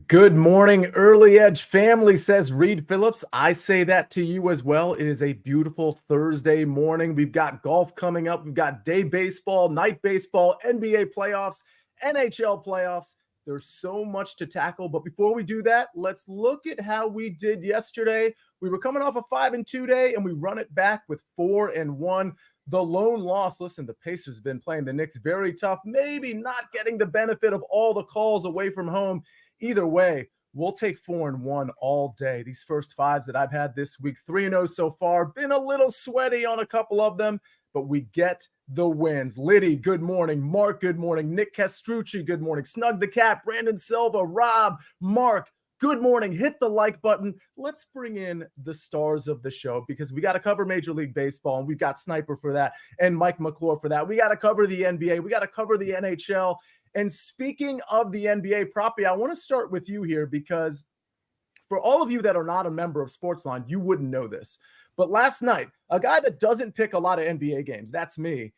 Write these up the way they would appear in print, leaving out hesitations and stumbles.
Good morning, Early Edge family, says Reed Phillips. I say that to you as well. It is a beautiful Thursday morning. We've got golf coming up. We've got day baseball, night baseball, NBA playoffs, NHL playoffs. There's so much to tackle. But before we do that, let's look at how we did yesterday. We were coming off a 5-2 day, and we run it back with 4-1. The lone loss, listen, the Pacers have been playing the Knicks very tough, maybe not getting the benefit of all the calls away from home. Either way, we'll take 4-1 all day. These first fives that I've had this week, 3-0 so far, been a little sweaty on a couple of them, but we get the wins. Liddy, good morning. Mark, good morning. Nick Castrucci, good morning. Snug the Cat, Brandon Silva, Rob, Mark, good morning. Hit the like button. Let's bring in the stars of the show because we got to cover Major League Baseball, and we've got Sniper for that and Mike McClure for that. We got to cover the NBA. We got to cover the NHL. And speaking of the NBA, Proppy, I want to start with you here because for all of you that are not a member of SportsLine, you wouldn't know this. But last night, a guy that doesn't pick a lot of NBA games, that's me,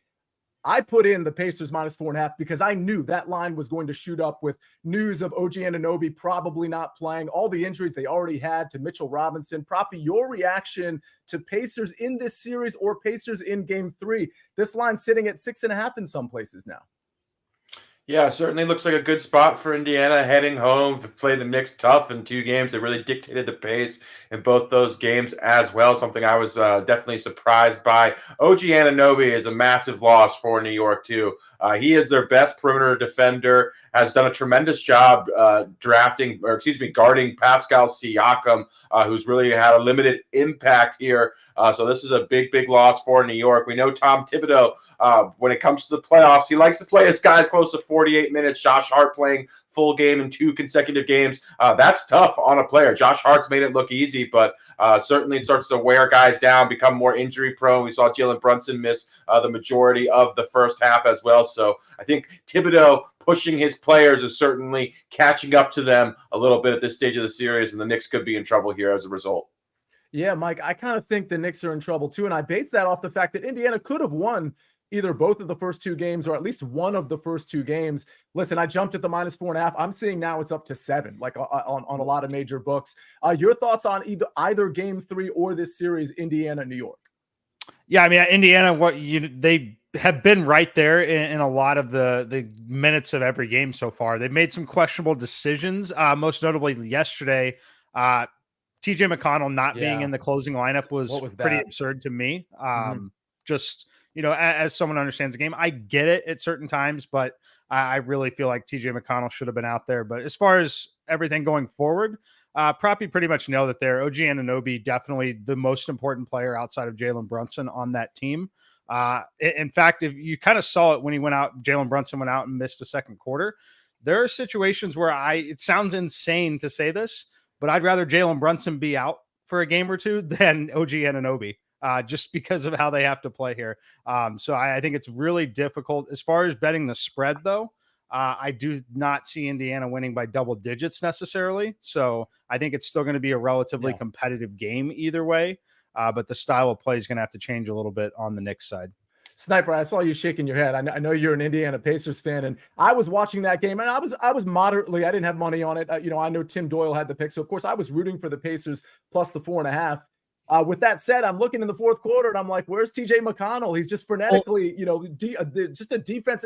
I put in the Pacers -4.5 because I knew that line was going to shoot up with news of OG Anunoby probably not playing, all the injuries they already had to Mitchell Robinson. Proppy, your reaction to Pacers in this series or Pacers in Game 3? This line's sitting at 6.5 in some places now. Yeah, certainly looks like a good spot for Indiana heading home to play the Knicks tough in 2 games. They really dictated the pace in both those games as well, something I was definitely surprised by. OG Anunoby is a massive loss for New York, too. He is their best perimeter defender, has done a tremendous job guarding Pascal Siakam, who's really had a limited impact here. So this is a big, big loss for New York. We know Tom Thibodeau, when it comes to the playoffs, he likes to play his guys close to 48 minutes. Josh Hart playing full game in 2 consecutive games. That's tough on a player. Josh Hart's made it look easy, but certainly it starts to wear guys down, become more injury prone. We saw Jalen Brunson miss the majority of the first half as well. So I think Thibodeau pushing his players is certainly catching up to them a little bit at this stage of the series, and the Knicks could be in trouble here as a result. Yeah, Mike, I kind of think the Knicks are in trouble too, and I base that off the fact that Indiana could have won either both of the first 2 games or at least one of the first 2 games. Listen, I jumped at the -4.5. I'm seeing now it's up to 7, like on a lot of major books. Your thoughts on either Game 3 or this series, Indiana, New York? Yeah, I mean, Indiana, they have been right there in a lot of the minutes of every game so far. They've made some questionable decisions, most notably yesterday. TJ McConnell not being in the closing lineup was pretty absurd to me. Just, as someone who understands the game, I get it at certain times, but I really feel like TJ McConnell should have been out there. But as far as everything going forward, Proppy pretty much nailed it there. OG Anunoby, definitely the most important player outside of Jalen Brunson on that team. In fact, if you kind of saw it when he went out, Jalen Brunson went out and missed the second quarter. There are situations where it sounds insane to say this, but I'd rather Jalen Brunson be out for a game or 2 than OG Anunoby, just because of how they have to play here. So I think it's really difficult. As far as betting the spread, though, I do not see Indiana winning by double digits necessarily. So I think it's still going to be a relatively competitive game either way. But the style of play is going to have to change a little bit on the Knicks side. Sniper, I saw you shaking your head. I know you're an Indiana Pacers fan, and I was watching that game, and I was moderately. I didn't have money on it. I know Tim Doyle had the pick, so of course I was rooting for the Pacers plus the 4.5. With that said, I'm looking in the fourth quarter, and I'm like, "Where's TJ McConnell? He's just frenetically, just a defense.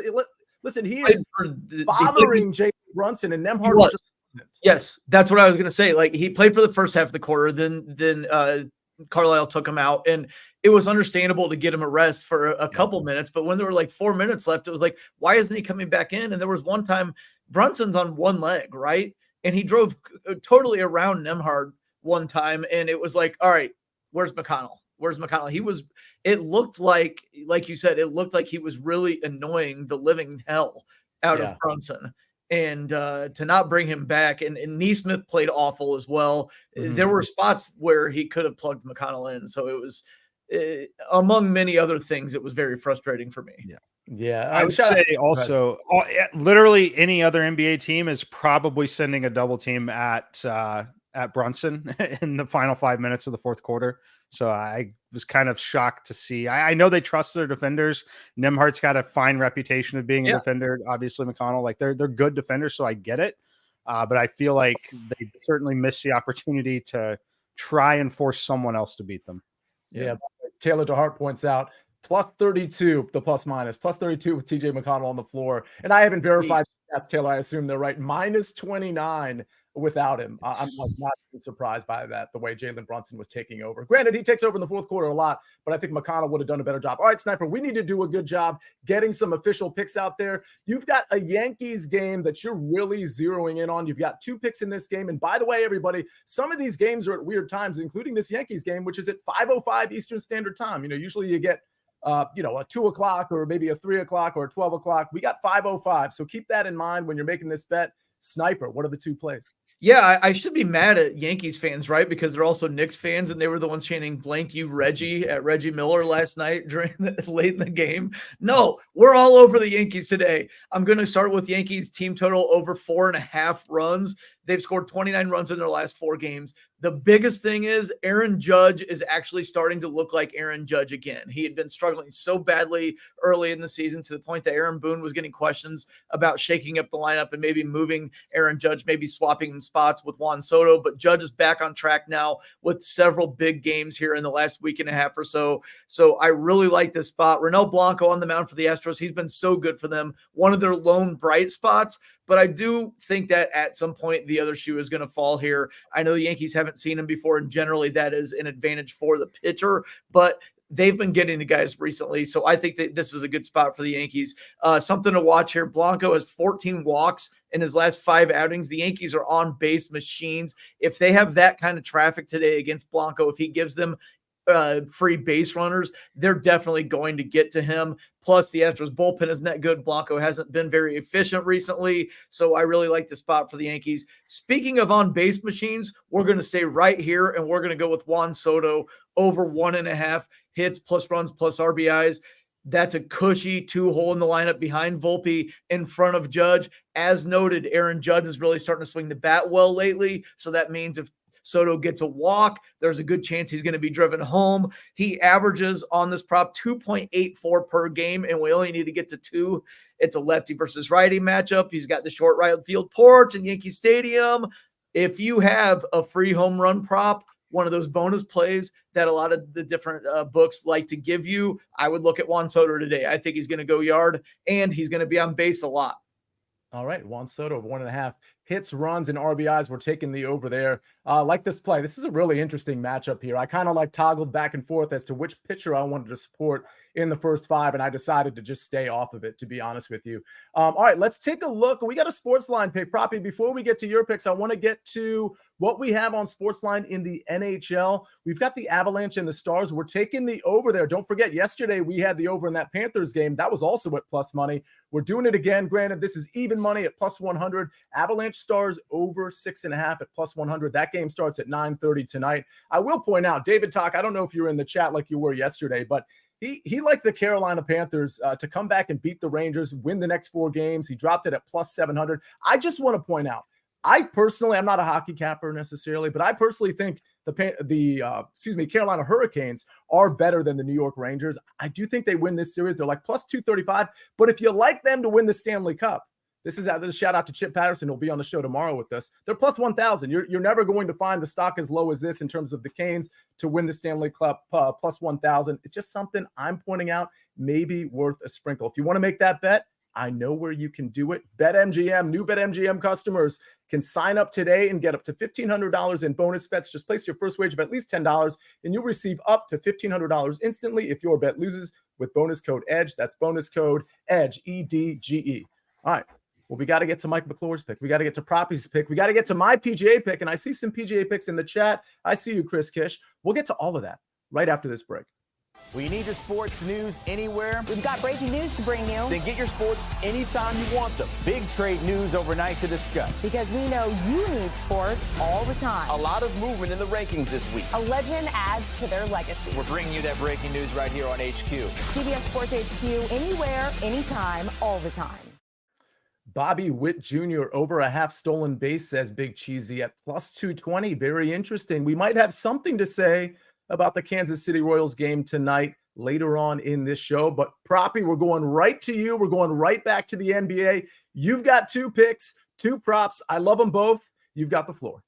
Listen, he is bothering Jalen Brunson and Nembhard. Yes, that's what I was going to say. Like, he played for the first half of the quarter, then Carlisle took him out, and it was understandable to get him a rest for a couple minutes. But when there were like 4 minutes left, it was like, why isn't he coming back in? And there was one time Brunson's on one leg, right? And he drove totally around Nembhard one time, and it was like, all right, where's McConnell? Where's McConnell? It looked like you said, it looked like he was really annoying the living hell out of Brunson. And to not bring him back, and Nesmith played awful as well. There were spots where he could have plugged McConnell in. So it was, among many other things, it was very frustrating for me. Yeah. I would say also, literally any other NBA team is probably sending a double team at Brunson in the final 5 minutes of the fourth quarter. So I was kind of shocked to see. I know they trust their defenders. Nembhard's got a fine reputation of being a defender. Obviously, McConnell, like they're good defenders, so I get it. But I feel like they certainly missed the opportunity to try and force someone else to beat them. Yeah. Taylor DeHart points out plus 32, the plus minus, plus 32 with TJ McConnell on the floor. And I haven't verified that, Taylor. I assume they're right. Minus 29 without him. I'm not even surprised by that, the way Jalen Brunson was taking over. Granted, he takes over in the fourth quarter a lot, but I think McConnell would have done a better job. All right, Sniper, we need to do a good job getting some official picks out there. You've got a Yankees game that you're really zeroing in on. You've got 2 picks in this game. And by the way, everybody, some of these games are at weird times, including this Yankees game, which is at 5:05 Eastern Standard Time. Usually you get a 2 o'clock or maybe a 3 o'clock or a 12 o'clock. We got 5:05. So keep that in mind when you're making this bet. Sniper, what are the 2 plays? Yeah, I should be mad at Yankees fans, right? Because they're also Knicks fans, and they were the ones chanting "blank you, Reggie" at Reggie Miller last night late in the game. No, we're all over the Yankees today. I'm going to start with Yankees team total over 4.5 runs. They've scored 29 runs in their last 4 games. The biggest thing is Aaron Judge is actually starting to look like Aaron Judge again. He had been struggling so badly early in the season to the point that Aaron Boone was getting questions about shaking up the lineup and maybe moving Aaron Judge, maybe swapping him spots with Juan Soto. But Judge is back on track now with several big games here in the last week and a half or so. So I really like this spot. Ronel Blanco on the mound for the Astros. He's been so good for them. One of their lone bright spots. But I do think that at some point the other shoe is going to fall here. I know the Yankees haven't seen him before, and generally that is an advantage for the pitcher, but they've been getting the guys recently. So I think that this is a good spot for the Yankees. Something to watch here. Blanco has 14 walks in his last 5 outings. The Yankees are on base machines. If they have that kind of traffic today against Blanco, if he gives them free base runners, they're definitely going to get to him. Plus, the Astros bullpen isn't that good. Blanco hasn't been very efficient recently, so I really like the spot for the Yankees. Speaking of on-base machines, we're going to stay right here, and we're going to go with Juan Soto over 1.5 hits, plus runs, plus RBIs. That's a cushy 2-hole in the lineup behind Volpe in front of Judge. As noted, Aaron Judge is really starting to swing the bat well lately, so that means if Soto gets a walk, there's a good chance he's going to be driven home. He averages on this prop 2.84 per game, and we only need to get to 2. It's a lefty versus righty matchup. He's got the short right field porch in Yankee Stadium. If you have a free home run prop, one of those bonus plays that a lot of the different books like to give you, I would look at Juan Soto today. I think he's going to go yard, and he's going to be on base a lot. All right, Juan Soto, 1.5 hits, runs, and RBIs. We're taking the over there. Like this play. This is a really interesting matchup here. I kind of toggled back and forth as to which pitcher I wanted to support in the first 5, and I decided to just stay off of it, to be honest with you. All right, let's take a look. We got a SportsLine pick. Proppy, before we get to your picks, I want to get to what we have on SportsLine in the NHL. We've got the Avalanche and the Stars. We're taking the over there. Don't forget, yesterday we had the over in that Panthers game. That was also at plus money. We're doing it again. Granted, this is even money at plus 100. Avalanche Stars over 6.5 at plus 100. That game starts at 9:30 tonight. I will point out, David Talk, I don't know if you were in the chat like you were yesterday, but he liked the Carolina Panthers to come back and beat the Rangers, win the next 4 games. He dropped it at plus 700. I just want to point out, I'm not a hockey capper necessarily, but I personally think the Carolina Hurricanes are better than the New York Rangers. I do think they win this series. They're like plus 235. But if you like them to win the Stanley Cup, this is a shout out to Chip Patterson. He'll be on the show tomorrow with us. They're plus 1,000. You're never going to find the stock as low as this in terms of the Canes to win the Stanley Cup plus 1,000. It's just something I'm pointing out, maybe worth a sprinkle. If you want to make that bet, I know where you can do it. BetMGM, new BetMGM customers can sign up today and get up to $1,500 in bonus bets. Just place your first wager of at least $10, and you'll receive up to $1,500 instantly if your bet loses with bonus code EDGE. That's bonus code EDGE, EDGE. All right. Well, we got to get to Mike McClure's pick. We got to get to Proppy's pick. We got to get to my PGA pick, and I see some PGA picks in the chat. I see you, Chris Kish. We'll get to all of that right after this break. We need your sports news anywhere. We've got breaking news to bring you. Then get your sports anytime you want them. Big trade news overnight to discuss. Because we know you need sports all the time. A lot of movement in the rankings this week. A legend adds to their legacy. We're bringing you that breaking news right here on HQ. CBS Sports HQ, anywhere, anytime, all the time. Bobby Witt Jr. over a half stolen base, says Big Cheesy at plus 220. Very interesting. We might have something to say about the Kansas City Royals game tonight later on in this show. But Proppy, we're going right to you. We're going right back to the NBA. You've got 2 picks, Two props. I love them both. You've got the floor.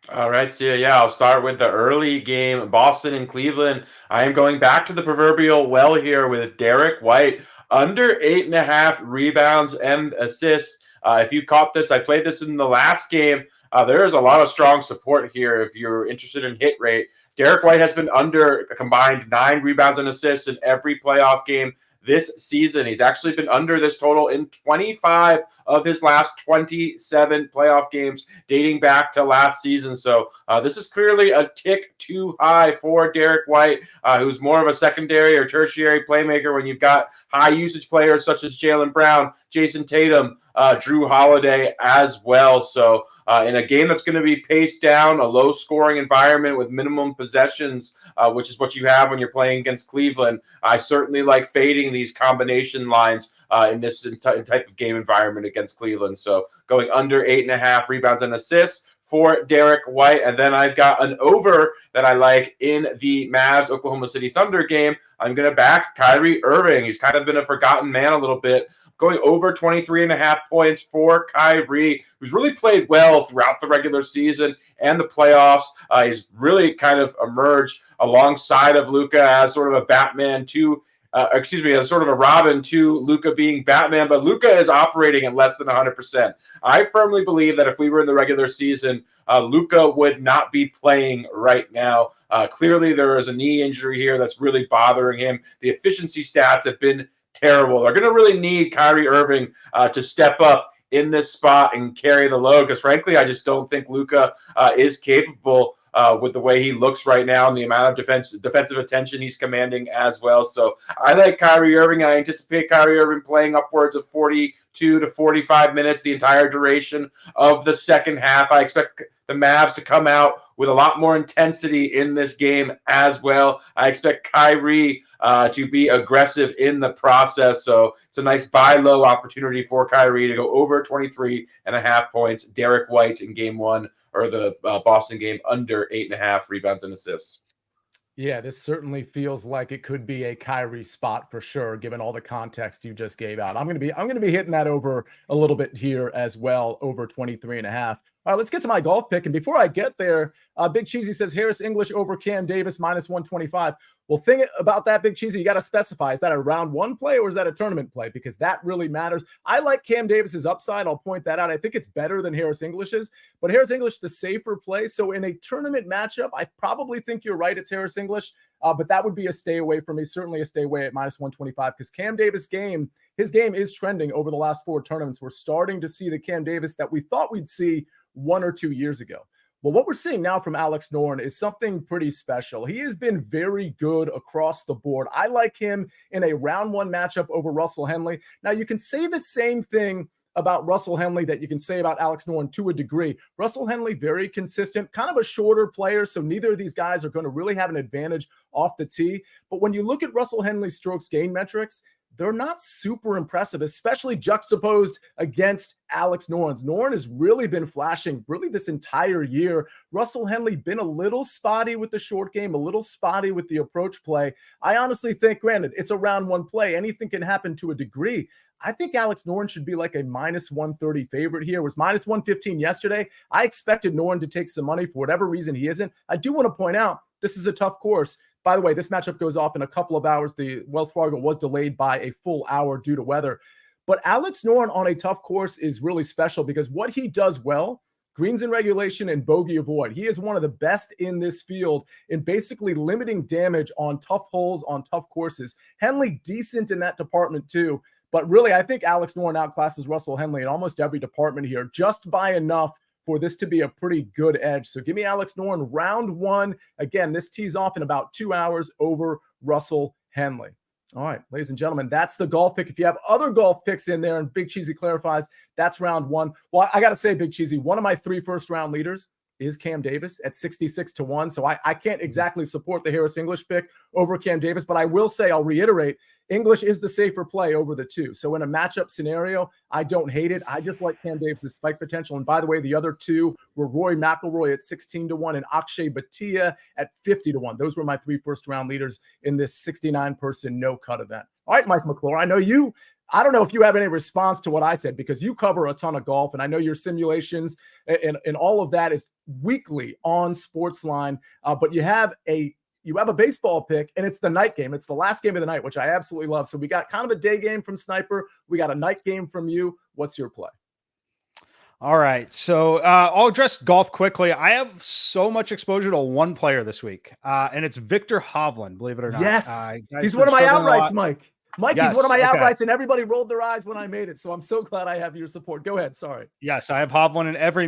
All right, Sia. Yeah, I'll start with the early game, Boston and Cleveland. I am going back to the proverbial well here with Derek White under 8.5 rebounds and assists. If you caught this, I played this in the last game. There is a lot of strong support here if you're interested in hit rate. Derek White has been under a combined 9 rebounds and assists in every playoff game this season. He's actually been under this total in 25 of his last 27 playoff games dating back to last season. So this is clearly a tick too high for Derek White, who's more of a secondary or tertiary playmaker when you've got high usage players such as Jaylen Brown, Jason Tatum, Drew Holiday as well. So in a game that's going to be paced down, a low-scoring environment with minimum possessions, which is what you have when you're playing against Cleveland, I certainly like fading these combination lines in this type of game environment against Cleveland. So going under 8.5 rebounds and assists for Derek White. And then I've got an over that I like in the Mavs-Oklahoma City Thunder game. I'm going to back Kyrie Irving. He's kind of been a forgotten man a little bit. Going over 23.5 points for Kyrie, who's really played well throughout the regular season and the playoffs. He's really kind of emerged alongside of Luka as sort of a Batman to, as sort of a Robin to Luka being Batman. But Luka is operating at less than 100%. I firmly believe that if we were in the regular season, Luka would not be playing right now. Clearly, there is a knee injury here that's really bothering him. The efficiency stats have been terrible. They're going to really need Kyrie Irving to step up in this spot and carry the load because, frankly, I just don't think Luka is capable with the way he looks right now and the amount of defensive attention he's commanding as well. So I like Kyrie Irving. I anticipate Kyrie Irving playing upwards of 42 to 45 minutes the entire duration of the second half. I expect the Mavs to come out with a lot more intensity in this game as well. I expect Kyrie to be aggressive in the process. So it's a nice buy low opportunity for Kyrie to go over 23.5 points. Derek White in game one, or the Boston game, under 8.5 rebounds and assists. Yeah, this certainly feels like it could be a Kyrie spot for sure, given all the context you just gave out. I'm going to be hitting that over a little bit here as well, over 23.5. All right, let's get to my golf pick. And before I get there, Big Cheesy says Harris English over Cam Davis minus 125. Well, thing about that, Big Cheesy, you got to specify, is that a round one play or is that a tournament play? Because that really matters. I like Cam Davis's upside. I'll point that out. I think it's better than Harris English's, but Harris English, the safer play. So in a tournament matchup, I probably think you're right. It's Harris English, but that would be a stay away for me. Certainly a stay away at minus 125 because Cam Davis his game is trending over the last 4 tournaments. We're starting to see the Cam Davis that we thought we'd see 1 or 2 years ago. Well, what we're seeing now from Alex Noren is something pretty special. He has been very good across the board. I like him in a round one matchup over Russell Henley. Now, you can say the same thing about Russell Henley that you can say about Alex Noren to a degree. Russell Henley, very consistent, kind of a shorter player, so neither of these guys are going to really have an advantage off the tee. But when you look at Russell Henley's strokes gain metrics, they're not super impressive, especially juxtaposed against Alex Noren's. Noren has really been flashing really this entire year. Russell Henley been a little spotty with the short game, a little spotty with the approach play. I honestly think, granted, it's a round one play. Anything can happen to a degree. I think Alex Noren should be like a minus 130 favorite here. It was minus 115 yesterday. I expected Noren to take some money for whatever reason he isn't. I do want to point out this is a tough course. By the way, this matchup goes off in a couple of hours. The Wells Fargo was delayed by a full hour due to weather. But Alex Noren on a tough course is really special because what he does well, greens in regulation and bogey avoid. He is one of the best in this field in basically limiting damage on tough holes, on tough courses. Henley, decent in that department too. But really, I think Alex Noren outclasses Russell Henley in almost every department here, just by enough for this to be a pretty good edge. So give me Alex Noren round one. Again, this tees off in about 2 hours over Russell Henley. All right, ladies and gentlemen, that's the golf pick. If you have other golf picks in there and Big Cheesy clarifies, that's round one. Well, I got to say, Big Cheesy, one of my 3 first-round leaders is Cam Davis at 66-1. So I can't exactly support the Harris English pick over Cam Davis, but I will say, I'll reiterate, English is the safer play over the 2. So in a matchup scenario, I don't hate it. I just like Cam Davis's spike potential. And by the way, the other 2 were Rory McIlroy at 16-1 and Akshay Bhatia at 50-1. Those were my 3 first-round leaders in this 69-person no-cut event. All right, Mike McClure, I know you I don't know if you have any response to what I said, because you cover a ton of golf, and I know your simulations and all of that is weekly on SportsLine. But you have a baseball pick, and it's the night game. It's the last game of the night, which I absolutely love. So we got kind of a day game from Sniper. We got a night game from you. What's your play? All right. So I'll address golf quickly. I have so much exposure to one player this week, and it's Victor Hovland, believe it or not. Yes. He's one of my outrights, Mike. Mike, Yes, he's one of my okay. outrights, and everybody rolled their eyes when I made it. So I'm so glad I have your support. Go ahead. Sorry. Yes, I have Hovland in every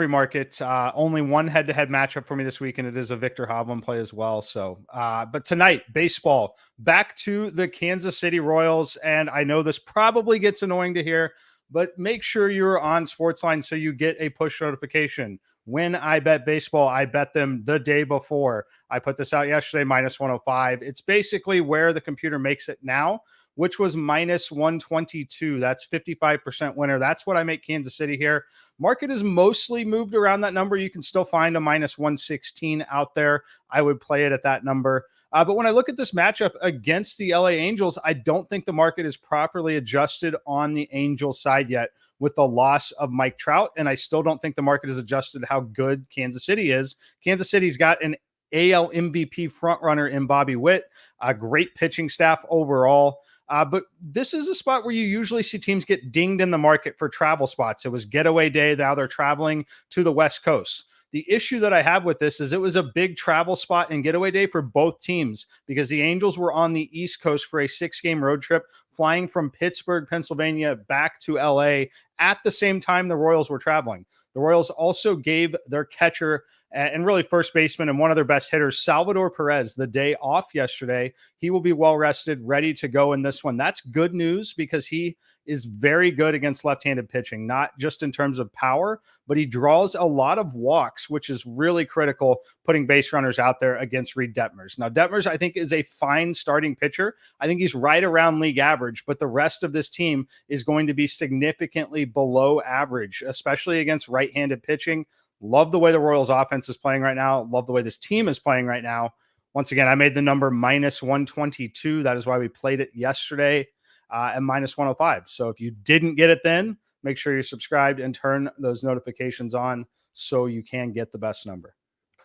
market. Only one head-to-head matchup for me this week, and it is a Victor Hovland play as well. So, but tonight, baseball, back to the Kansas City Royals. And I know this probably gets annoying to hear, but make sure you're on SportsLine so you get a push notification. When I bet baseball, I bet them the day before. I put this out yesterday, minus 105. It's basically where the computer makes it now, which was minus 122. That's 55% winner. That's what I make Kansas City here. Market is mostly moved around that number. You can still find a minus 116 out there. I would play it at that number. But when I look at this matchup against the LA Angels, I don't think the market is properly adjusted on the Angels side yet with the loss of Mike Trout. And I still don't think the market is adjusted how good Kansas City is. Kansas City's got an AL MVP frontrunner in Bobby Witt, a great pitching staff overall. But this is a spot where you usually see teams get dinged in the market for travel spots. It was getaway day. Now they're traveling to the West Coast. The issue that I have with this is it was a big travel spot and getaway day for both teams because the Angels were on the East Coast for a 6-game road trip, flying from Pittsburgh, Pennsylvania back to LA at the same time the Royals were traveling. The Royals also gave their catcher and really first baseman and one of their best hitters, Salvador Perez, the day off yesterday. He will be well rested, ready to go in this one. That's good news because he is very good against left-handed pitching, not just in terms of power, but he draws a lot of walks, which is really critical putting base runners out there against Reed Detmers. Now, Detmers, I think, is a fine starting pitcher. I think he's right around league average, but the rest of this team is going to be significantly below average, especially against right-handed pitching. Love the way the Royals offense is playing right now. Love the way this team is playing right now. Once again, I made the number minus 122. That is why we played it yesterday at minus 105. So if you didn't get it then, make sure you're subscribed and turn those notifications on so you can get the best number.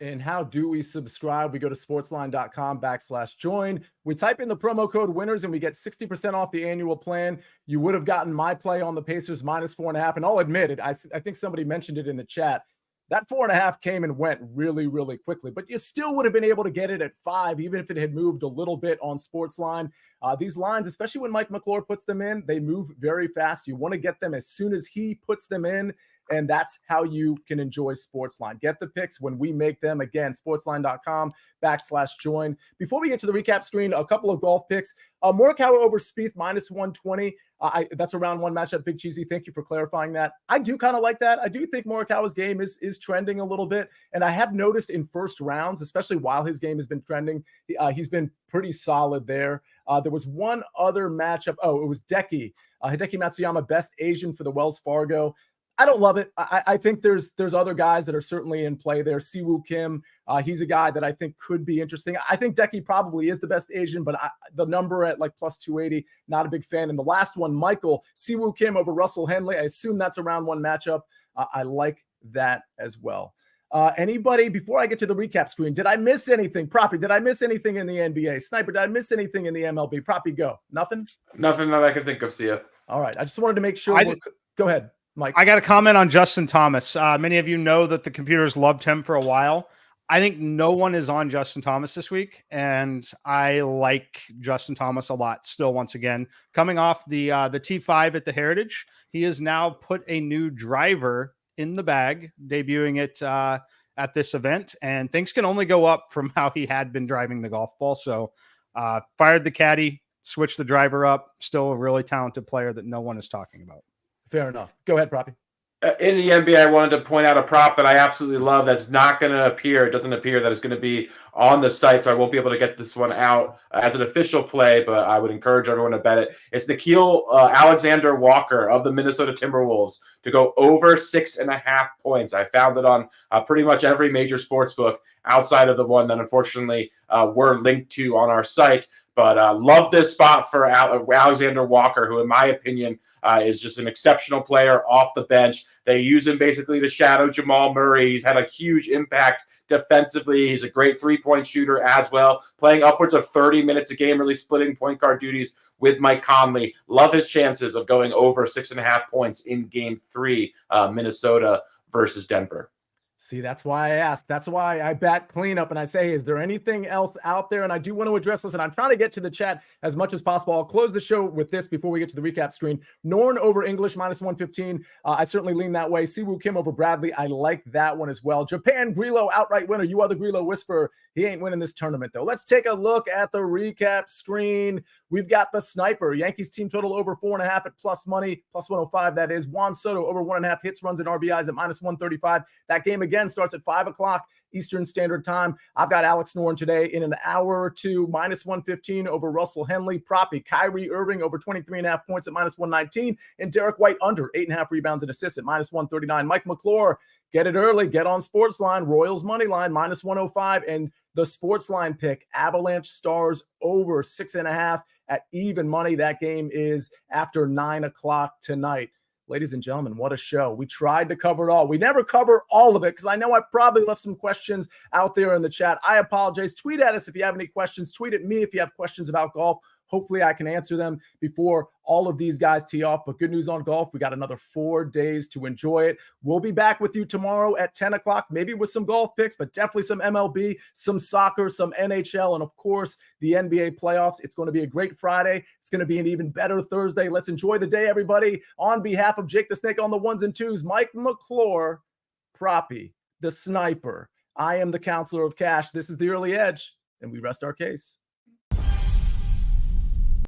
And how do we subscribe? We go to sportsline.com/join. We type in the promo code winners and we get 60% off the annual plan. You would have gotten my play on the Pacers minus 4.5. And I'll admit it, I think somebody mentioned it in the chat. That 4.5 came and went really, really quickly, but you still would have been able to get it at 5, even if it had moved a little bit on SportsLine. These lines, especially when Mike McClure puts them in, they move very fast. You want to get them as soon as he puts them in, and that's how you can enjoy SportsLine. Get the picks when we make them. Again, sportsline.com/join. Before we get to the recap screen, a couple of golf picks. Morikawa over Spieth minus 120. That's a round one matchup. Big Cheesy, thank you for clarifying that. I do kind of like that. I do think Morikawa's game is trending a little bit. And I have noticed in first rounds, especially while his game has been trending, he's been pretty solid there. There was one other matchup. Oh, it was Hideki Matsuyama, best Asian for the Wells Fargo. I don't love it. I think there's other guys that are certainly in play there. Siwoo Kim, he's a guy that I think could be interesting. I think Decky probably is the best Asian, but the number at like plus 280, not a big fan. And the last one, Michael, Siwoo Kim over Russell Henley. I assume that's a round one matchup. I like that as well. Anybody, before I get to the recap screen, did I miss anything? Proppy, did I miss anything in the NBA? Sniper, did I miss anything in the MLB? Proppy, go. Nothing? Nothing that I can think of, Sia. All right. I just wanted to make sure. Go ahead, Mike. I got a comment on Justin Thomas. Many of you know that the computers loved him for a while. I think no one is on Justin Thomas this week, and I like Justin Thomas a lot still. Once again, coming off the T5 at the Heritage, he has now put a new driver in the bag, debuting it at this event, and things can only go up from how he had been driving the golf ball. So fired the caddy, switched the driver up, still a really talented player that no one is talking about. Fair enough. Go ahead, Proppy. In the NBA, I wanted to point out a prop that I absolutely love that's not going to appear. It doesn't appear that it's going to be on the site, so I won't be able to get this one out as an official play, but I would encourage everyone to bet it. It's Nickeil Alexander Walker of the Minnesota Timberwolves to go over 6.5 points. I found it on pretty much every major sports book outside of the one that unfortunately we're linked to on our site. But love this spot for Alexander Walker, who in my opinion is just an exceptional player off the bench. They use him basically to shadow Jamal Murray. He's had a huge impact defensively. He's a great three-point shooter as well, playing upwards of 30 minutes a game, really splitting point guard duties with Mike Conley. Love his chances of going over 6.5 points in Game 3, Minnesota versus Denver. See, that's why I asked. That's why I bat cleanup and I say, is there anything else out there? And I do want to address this, and I'm trying to get to the chat as much as possible. I'll close the show with this before we get to the recap screen. Norn over English -115. I certainly lean that way. Siwoo Kim over Bradley. I like that one as well. Japan Grillo outright winner. You are the Grillo whisperer. He ain't winning this tournament, though. Let's take a look at the recap screen. We've got the sniper. Yankees team total over 4.5 at plus money, plus 105. That is Juan Soto over 1.5 hits, runs, and RBIs at -135. That game again starts at 5 o'clock Eastern Standard Time. I've got Alex Noren today in an hour or two, -115 over Russell Henley. Proppy, Kyrie Irving over 23.5 points at -119. And Derek White under 8.5 rebounds and assists at -139. Mike McClure, get it early, get on SportsLine. Royals money line, -105. And the SportsLine pick, Avalanche Stars over 6.5 at even money. That game is after 9 o'clock tonight. Ladies and gentlemen, what a show. We tried to cover it all. We never cover all of it because I know I probably left some questions out there in the chat. I apologize. Tweet at us if you have any questions. Tweet at me if you have questions about golf. Hopefully I can answer them before all of these guys tee off. But good news on golf. We got another 4 days to enjoy it. We'll be back with you tomorrow at 10 o'clock, maybe with some golf picks, but definitely some MLB, some soccer, some NHL, and of course, the NBA playoffs. It's going to be a great Friday. It's going to be an even better Thursday. Let's enjoy the day, everybody. On behalf of Jake the Snake on the ones and twos, Mike McClure, Proppy, the sniper. I am the counselor of cash. This is the Early Edge, and we rest our case.